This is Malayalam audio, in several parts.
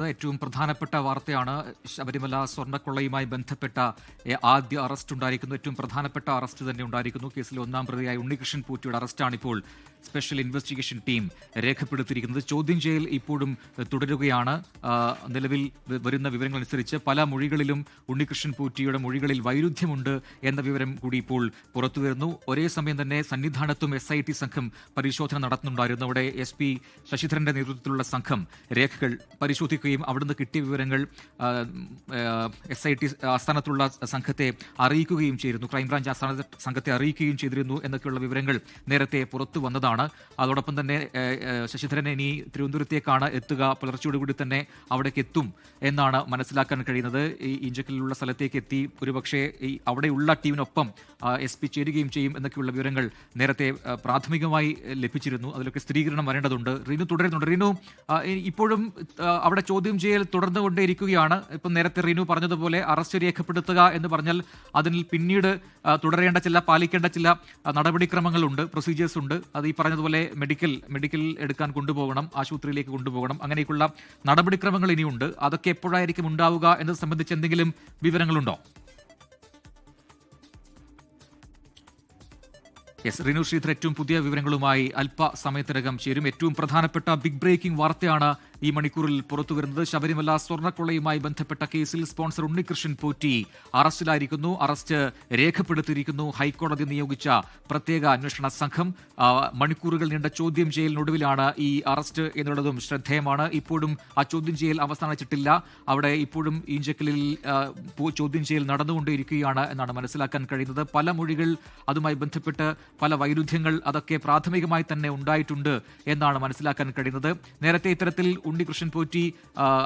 ഏറ്റവും പ്രധാനപ്പെട്ട വാർത്തയാണ് ശബരിമല സ്വർണ്ണക്കൊള്ളയുമായി ബന്ധപ്പെട്ട ആദ്യ അറസ്റ്റ് ഉണ്ടായിരിക്കുന്നു. ഏറ്റവും പ്രധാനപ്പെട്ട അറസ്റ്റ് തന്നെ ഉണ്ടായിരിക്കുന്നു. കേസിൽ ഒന്നാം പ്രതിയായ ഉണ്ണികൃഷ്ണൻ പോറ്റിയുടെ അറസ്റ്റാണ് ഇപ്പോൾ സ്പെഷ്യൽ ഇൻവെസ്റ്റിഗേഷൻ ടീം രേഖപ്പെടുത്തിയിരിക്കുന്നത്. ചോദ്യം ചെയ്യൽ ഇപ്പോഴും തുടരുകയാണ്. നിലവിൽ വരുന്ന വിവരങ്ങൾ അനുസരിച്ച് പല മൊഴികളിലും ഉണ്ണികൃഷ്ണൻ പോറ്റിയുടെ മൊഴികളിൽ വൈരുദ്ധ്യമുണ്ട് എന്ന വിവരം കൂടി ഇപ്പോൾ പുറത്തുവരുന്നു. ഒരേ സമയം തന്നെ സന്നിധാനത്തും SIT സംഘം പരിശോധന നടത്തുന്നുണ്ടായിരുന്നു. അവിടെ SP ശശിധരന്റെ നേതൃത്വത്തിലുള്ള സംഘം രേഖകൾ പരിശോധിക്കുകയും അവിടുന്ന് കിട്ടിയ വിവരങ്ങൾ SIT ആസ്ഥാനത്തുള്ള സംഘത്തെ അറിയിക്കുകയും ചെയ്തിരുന്നു. ക്രൈംബ്രാഞ്ച് ആസ്ഥാന സംഘത്തെ അറിയിക്കുകയും ചെയ്തിരുന്നു എന്നൊക്കെയുള്ള വിവരങ്ങൾ നേരത്തെ പുറത്തു വന്നതാണ്. അതോടൊപ്പം തന്നെ ശശിധരൻ ഇനി തിരുവനന്തപുരത്തേക്കാണ് എത്തുക. പുലർച്ചയോടുകൂടി തന്നെ അവിടേക്ക് എത്തും എന്നാണ് മനസ്സിലാക്കാൻ കഴിയുന്നത്. ഈ ഇഞ്ചക്കലിലുള്ള സ്ഥലത്തേക്ക് എത്തി ഒരുപക്ഷെ ഈ അവിടെയുള്ള ടീമിനൊപ്പം SP ചേരുകയും ചെയ്യും എന്നൊക്കെയുള്ള വിവരങ്ങൾ നേരത്തെ പ്രാഥമികമായി ലഭിച്ചിരുന്നു. അതിലൊക്കെ സ്ഥിരീകരണം വരേണ്ടതുണ്ട്. റീനു തുടരുന്നുണ്ട്. റീനു, ഇപ്പോഴും അവിടെ ചോദ്യം ചെയ്യൽ തുടർന്നുകൊണ്ടേയിരിക്കുകയാണ്. ഇപ്പം നേരത്തെ റീനു പറഞ്ഞതുപോലെ അറസ്റ്റ് രേഖപ്പെടുത്തുക എന്ന് പറഞ്ഞാൽ അതിൽ പിന്നീട് തുടരേണ്ട പാലിക്കേണ്ട ചില നടപടിക്രമങ്ങളുണ്ട്, പ്രൊസീജിയേഴ്സ് ഉണ്ട്. അത് ഈ പറഞ്ഞതുപോലെ മെഡിക്കൽ എടുക്കാൻ കൊണ്ടുപോകണം, ആശുപത്രിയിലേക്ക് കൊണ്ടുപോകണം, അങ്ങനെയൊക്കെയുള്ള നടപടിക്രമങ്ങൾ ഇനിയുണ്ട്. അതൊക്കെ എപ്പോഴായിരിക്കും ഉണ്ടാവുക എന്നത് സംബന്ധിച്ച് എന്തെങ്കിലും വിവരങ്ങളുണ്ടോ? റീനു ശ്രീധർ ഏറ്റവും പുതിയ വിവരങ്ങളുമായി അല്പസമയത്തിനകം ചേരും. ഏറ്റവും പ്രധാനപ്പെട്ട ബിഗ് ബ്രേക്കിംഗ് വാർത്തയാണ് ഈ മണിക്കൂറിൽ പുറത്തുവരുന്നത്. ശബരിമല സ്വർണ്ണക്കൊള്ളയുമായി ബന്ധപ്പെട്ട കേസിൽ സ്പോൺസർ ഉണ്ണികൃഷ്ണൻ പോറ്റി അറസ്റ്റിലായിരിക്കുന്നു. അറസ്റ്റ് രേഖപ്പെടുത്തിയിരിക്കുന്നു. ഹൈക്കോടതി നിയോഗിച്ച പ്രത്യേക അന്വേഷണ സംഘം മണിക്കൂറുകൾ നീണ്ട ചോദ്യം ചെയ്യലിനൊടുവിലാണ് ഈ അറസ്റ്റ് എന്നുള്ളതും ശ്രദ്ധേയമാണ്. ഇപ്പോഴും ആ ചോദ്യം ചെയ്യൽ അവസാനിച്ചിട്ടില്ല. അവിടെ ഇപ്പോഴും ഈഞ്ചക്കലിൽ ചോദ്യം ചെയ്യൽ നടന്നുകൊണ്ടേയിരിക്കുകയാണ് എന്നാണ് മനസ്സിലാക്കാൻ കഴിയുന്നത്. പല മൊഴികൾ അതുമായി ബന്ധപ്പെട്ട് പല വൈരുദ്ധ്യങ്ങൾ അതൊക്കെ പ്രാഥമികമായി തന്നെ ഉണ്ടായിട്ടുണ്ട് എന്നാണ് മനസ്സിലാക്കാൻ കഴിയുന്നത്. നേരത്തെ ഇത്തരത്തിൽ ഉണ്ണികൃഷ്ണൻ പോറ്റി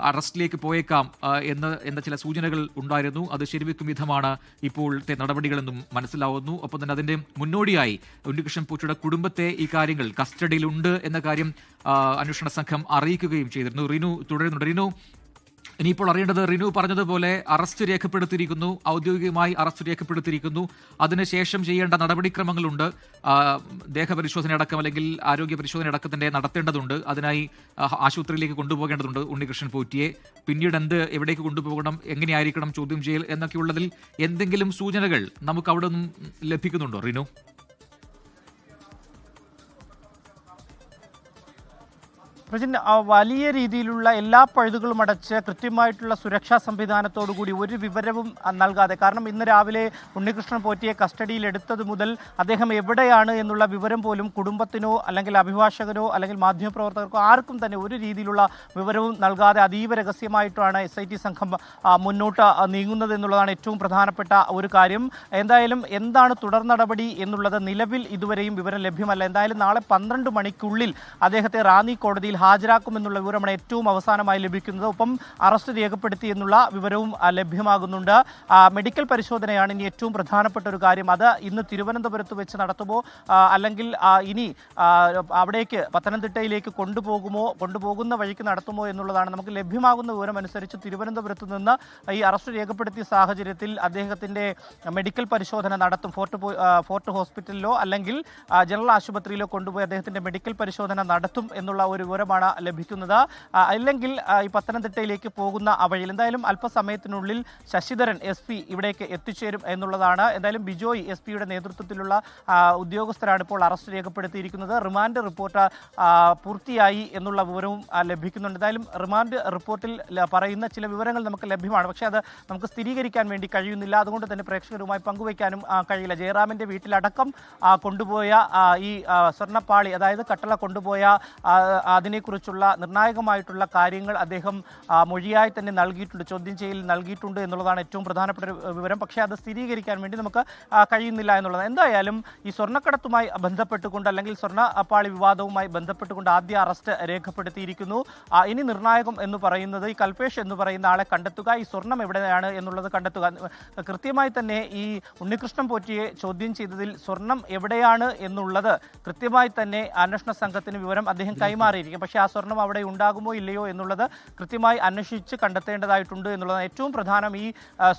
അറസ്റ്റിലേക്ക് പോയേക്കാം എന്ന ചില സൂചനകൾ ഉണ്ടായിരുന്നു. അത് ശരിവെക്കും വിധമാണ് ഇപ്പോഴത്തെ നടപടികളെന്നും മനസ്സിലാവുന്നു. ഒപ്പം തന്നെ അതിന്റെ മുന്നോടിയായി ഉണ്ണികൃഷ്ണൻ പോറ്റിയുടെ കുടുംബത്തെ ഈ കാര്യങ്ങൾ കസ്റ്റഡിയിലുണ്ട് എന്ന കാര്യം അന്വേഷണ സംഘം അറിയിക്കുകയും ചെയ്തിരുന്നു. റീനു തുടരുന്നുണ്ട്. റീനു, ഇനിയിപ്പോൾ അറിയേണ്ടത്, റീനു പറഞ്ഞതുപോലെ അറസ്റ്റ് രേഖപ്പെടുത്തിയിരിക്കുന്നു, ഔദ്യോഗികമായി അറസ്റ്റ് രേഖപ്പെടുത്തിയിരിക്കുന്നു. അതിനുശേഷം ചെയ്യേണ്ട നടപടിക്രമങ്ങളുണ്ട്. ദേഹപരിശോധന അടക്കം അല്ലെങ്കിൽ ആരോഗ്യ പരിശോധന അടക്കം തന്നെ നടത്തേണ്ടതുണ്ട്. അതിനായി ആശുപത്രിയിലേക്ക് കൊണ്ടുപോകേണ്ടതുണ്ട് ഉണ്ണികൃഷ്ണൻ പോറ്റിയെ. പിന്നീട് എവിടേക്ക് കൊണ്ടുപോകണം, എങ്ങനെയായിരിക്കണം ചോദ്യം ചെയ്യൽ എന്നൊക്കെയുള്ളതിൽ എന്തെങ്കിലും സൂചനകൾ നമുക്ക് അവിടെ നിന്നും ലഭിക്കുന്നുണ്ടോ റീനു? വലിയ രീതിയിലുള്ള എല്ലാ പഴുതുകളും അടച്ച് കൃത്യമായിട്ടുള്ള സുരക്ഷാ സംവിധാനത്തോടുകൂടി ഒരു വിവരവും നൽകാതെ, കാരണം ഇന്ന് രാവിലെ ഉണ്ണികൃഷ്ണൻ പോറ്റിയെ കസ്റ്റഡിയിലെടുത്തത് മുതൽ അദ്ദേഹം എവിടെയാണ് എന്നുള്ള വിവരം പോലും കുടുംബത്തിനോ അല്ലെങ്കിൽ അഭിഭാഷകനോ അല്ലെങ്കിൽ മാധ്യമപ്രവർത്തകർക്കോ ആർക്കും തന്നെ ഒരു രീതിയിലുള്ള വിവരവും നൽകാതെ അതീവ രഹസ്യമായിട്ടാണ് SIT സംഘം മുന്നോട്ട് നീങ്ങുന്നത് എന്നുള്ളതാണ് ഏറ്റവും പ്രധാനപ്പെട്ട ഒരു കാര്യം. എന്തായാലും എന്താണ് തുടർ നടപടി എന്നുള്ളത് നിലവിൽ ഇതുവരെയും വിവരം ലഭ്യമല്ല. എന്തായാലും നാളെ 12 മണിക്കുള്ളിൽ അദ്ദേഹത്തെ റാന്നി കോടതിയിൽ ഹാജരാക്കുമെന്നുള്ള വിവരമാണ് ഏറ്റവും അവസാനമായി ലഭിക്കുന്നത്. ഒപ്പം അറസ്റ്റ് രേഖപ്പെടുത്തി എന്നുള്ള വിവരവും ലഭ്യമാകുന്നുണ്ട്. മെഡിക്കൽ പരിശോധനയാണ് ഇനി ഏറ്റവും പ്രധാനപ്പെട്ട ഒരു കാര്യം. അത് ഇന്ന് തിരുവനന്തപുരത്ത് വെച്ച് നടത്തുമോ അല്ലെങ്കിൽ ഇനി അവിടേക്ക് പത്തനംതിട്ടയിലേക്ക് കൊണ്ടുപോകുന്ന വഴിക്ക് നടത്തുമോ എന്നുള്ളതാണ്. നമുക്ക് ലഭ്യമാകുന്ന വിവരം അനുസരിച്ച് തിരുവനന്തപുരത്ത് നിന്ന് ഈ അറസ്റ്റ് രേഖപ്പെടുത്തിയ സാഹചര്യത്തിൽ അദ്ദേഹത്തിൻ്റെ മെഡിക്കൽ പരിശോധന നടത്തും. ഫോർട്ട് ഹോസ്പിറ്റലിലോ അല്ലെങ്കിൽ ജനറൽ ആശുപത്രിയിലോ കൊണ്ടുപോയി അദ്ദേഹത്തിൻ്റെ മെഡിക്കൽ പരിശോധന നടത്തും എന്നുള്ള ഒരു വിവരമാണ് ലഭിക്കുന്നത്. അല്ലെങ്കിൽ ഈ പത്തനംതിട്ടയിലേക്ക് പോകുന്ന വഴിയിൽ എന്തായാലും അല്പസമയത്തിനുള്ളിൽ ശശിധരൻ SP ഇവിടേക്ക് എത്തിച്ചേരും എന്നുള്ളതാണ്. എന്തായാലും ബിജോയ് SP നേതൃത്വത്തിലുള്ള ഉദ്യോഗസ്ഥരാണ് ഇപ്പോൾ അറസ്റ്റ് രേഖപ്പെടുത്തിയിരിക്കുന്നത്. റിമാൻഡ് റിപ്പോർട്ട് പൂർത്തിയായി എന്നുള്ള വിവരവും ലഭിക്കുന്നുണ്ട്. എന്തായാലും റിമാൻഡ് റിപ്പോർട്ടിൽ പറയുന്ന ചില വിവരങ്ങൾ നമുക്ക് ലഭ്യമാണ്. പക്ഷേ അത് നമുക്ക് സ്ഥിരീകരിക്കാൻ വേണ്ടി കഴിയുന്നില്ല. അതുകൊണ്ട് തന്നെ പ്രേക്ഷകരുമായി പങ്കുവയ്ക്കാനും കഴിയില്ല. ജയറാമിൻ്റെ വീട്ടിലടക്കം കൊണ്ടുപോയ ഈ സ്വർണ്ണപ്പാളി, അതായത് കട്ടള കൊണ്ടുപോയ അതിനെക്കുറിച്ചുള്ള നിർണായകമായിട്ടുള്ള കാര്യങ്ങൾ അദ്ദേഹം മൊഴിയായി തന്നെ നൽകിയിട്ടുണ്ട്, ചോദ്യം ചെയ്യൽ നൽകിയിട്ടുണ്ട് എന്നുള്ളതാണ് ഏറ്റവും പ്രധാനപ്പെട്ട ഒരു വിവരം. പക്ഷേ അത് സ്ഥിരീകരിക്കാൻ വേണ്ടി നമുക്ക് കഴിയുന്നില്ല എന്നുള്ളതാണ്. എന്തായാലും ഈ സ്വർണ്ണക്കടത്തുമായി ബന്ധപ്പെട്ടുകൊണ്ട് അല്ലെങ്കിൽ സ്വർണ്ണപ്പാളി വിവാദവുമായി ബന്ധപ്പെട്ടുകൊണ്ട് ആദ്യ അറസ്റ്റ് രേഖപ്പെടുത്തിയിരിക്കുന്നു. ഇനി നിർണായകം എന്ന് പറയുന്നത് ഈ കൽപേഷ് എന്ന് പറയുന്ന ആളെ കണ്ടെത്തുക, ഈ സ്വർണം എവിടെയാണ് എന്നുള്ളത് കണ്ടെത്തുക. കൃത്യമായി തന്നെ ഈ ഉണ്ണികൃഷ്ണൻ പോറ്റിയെ ചോദ്യം ചെയ്തതിൽ സ്വർണം എവിടെയാണ് എന്നുള്ളത് കൃത്യമായി തന്നെ അന്വേഷണ സംഘത്തിന് വിവരം അദ്ദേഹം കൈമാറിയിരിക്കും. പക്ഷേ ആ സ്വർണം അവിടെ ഉണ്ടാകുമോ ഇല്ലയോ എന്നുള്ളത് കൃത്യമായി അന്വേഷിച്ച് കണ്ടെത്തേണ്ടതായിട്ടുണ്ട് എന്നുള്ളതാണ് ഏറ്റവും പ്രധാനം. ഈ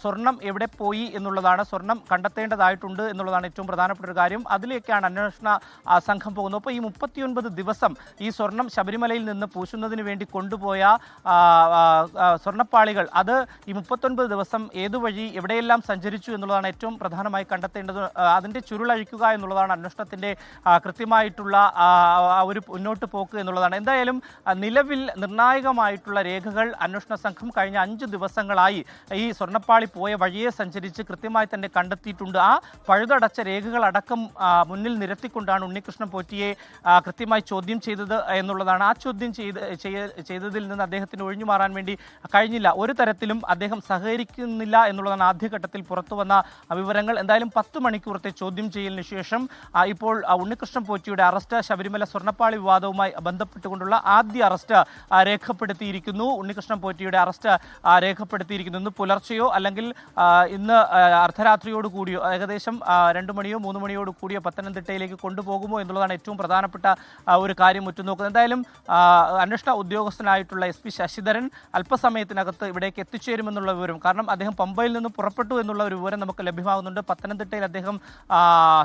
സ്വർണം എവിടെ പോയി എന്നുള്ളതാണ്, സ്വർണം കണ്ടെത്തേണ്ടതായിട്ടുണ്ട് എന്നുള്ളതാണ് ഏറ്റവും പ്രധാനപ്പെട്ട ഒരു കാര്യം. അതിലേക്കാണ് അന്വേഷണ സംഘം പോകുന്നത്. അപ്പോൾ ഈ 39 ദിവസം ഈ സ്വർണം ശബരിമലയിൽ നിന്ന് പൂശുന്നതിന് വേണ്ടി കൊണ്ടുപോയ സ്വർണ്ണപ്പാളികൾ അത് ഈ 39 ദിവസം ഏതുവഴി എവിടെയെല്ലാം സഞ്ചരിച്ചു എന്നുള്ളതാണ് ഏറ്റവും പ്രധാനമായി കണ്ടെത്തേണ്ടത്. അതിൻ്റെ ചുരുളഴിക്കുക എന്നുള്ളതാണ് അന്വേഷണത്തിൻ്റെ കൃത്യമായിട്ടുള്ള ഒരു മുന്നോട്ട് പോക്ക് എന്നുള്ളതാണ്. എന്തായാലും നിലവിൽ നിർണായകമായിട്ടുള്ള രേഖകൾ അന്വേഷണ സംഘം കഴിഞ്ഞ 5 ദിവസങ്ങളായി ഈ സ്വർണ്ണപ്പാളി പോയ വഴിയെ സഞ്ചരിച്ച് കൃത്യമായി തന്നെ കണ്ടെത്തിയിട്ടുണ്ട്. ആ പഴുതടച്ച രേഖകളടക്കം മുന്നിൽ നിരത്തിക്കൊണ്ടാണ് ഉണ്ണികൃഷ്ണൻ പോറ്റിയെ കൃത്യമായി ചോദ്യം ചെയ്തത് എന്നുള്ളതാണ്. ആ ചോദ്യം ചെയ്തതിൽ നിന്ന് അദ്ദേഹത്തിന് ഒഴിഞ്ഞു മാറാൻ വേണ്ടി കഴിഞ്ഞില്ല. ഒരു തരത്തിലും അദ്ദേഹം സഹകരിക്കുന്നില്ല എന്നുള്ളതാണ് ആദ്യഘട്ടത്തിൽ പുറത്തു വന്ന വിവരങ്ങൾ. എന്തായാലും 10 മണിക്കൂറത്തെ ചോദ്യം ചെയ്യലിന് ശേഷം ഇപ്പോൾ ഉണ്ണികൃഷ്ണൻ പോറ്റിയുടെ അറസ്റ്റ്, ശബരിമല സ്വർണ്ണപ്പാളി വിവാദവുമായി ബന്ധപ്പെട്ടുകൊണ്ടുള്ള ആദ്യ അറസ്റ്റ് രേഖപ്പെടുത്തിയിരിക്കുന്നു. ഉണ്ണികൃഷ്ണൻ പോറ്റിയുടെ അറസ്റ്റ് രേഖപ്പെടുത്തിയിരിക്കുന്നു. ഇന്ന് പുലർച്ചെയോ അല്ലെങ്കിൽ ഇന്ന് അർദ്ധരാത്രിയോട് കൂടിയോ ഏകദേശം 2 മണിയോ 3 മണിയോട് കൂടിയോ പത്തനംതിട്ടയിലേക്ക് കൊണ്ടുപോകുമോ എന്നുള്ളതാണ് ഏറ്റവും പ്രധാനപ്പെട്ട ഒരു കാര്യം ഉറ്റുനോക്കുന്നത്. എന്തായാലും അന്വേഷണ ഉദ്യോഗസ്ഥനായിട്ടുള്ള SP ശശിധരൻ അല്പസമയത്തിനകത്ത് ഇവിടേക്ക് എത്തിച്ചേരുമെന്നുള്ള വിവരം, കാരണം അദ്ദേഹം പമ്പയിൽ നിന്ന് പുറപ്പെട്ടു എന്നുള്ള ഒരു വിവരം നമുക്ക് ലഭ്യമാകുന്നുണ്ട്. പത്തനംതിട്ടയിൽ അദ്ദേഹം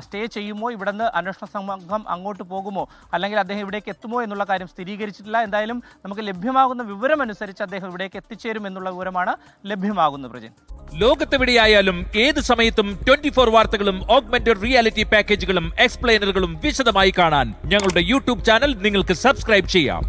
സ്റ്റേ ചെയ്യുമോ, ഇവിടെ നിന്ന് അന്വേഷണ സംഘം അങ്ങോട്ട് പോകുമോ, അല്ലെങ്കിൽ അദ്ദേഹം ഇവിടേക്ക് എത്തുമോ എന്നുള്ള കാര്യം സ്ഥിരീകരിച്ചിട്ടില്ല. എന്തായാലും നമുക്ക് ലഭ്യമാകുന്ന വിവരമനുസരിച്ച് അദ്ദേഹം ഇവിടേക്ക് എത്തിച്ചേരും എന്നുള്ള വിവരമാണ് ലഭ്യമാകുന്നത്. പ്രജിൻ, ലോകത്തെവിടെയായാലും ഏത് സമയത്തും 24 വാർത്തകളും ഓഗ്മെന്റഡ് റിയാലിറ്റി പാക്കേജുകളും എക്സ്പ്ലെയിനറുകളും വിശദമായി കാണാൻ ഞങ്ങളുടെ യൂട്യൂബ് ചാനൽ നിങ്ങൾക്ക് സബ്സ്ക്രൈബ് ചെയ്യാം.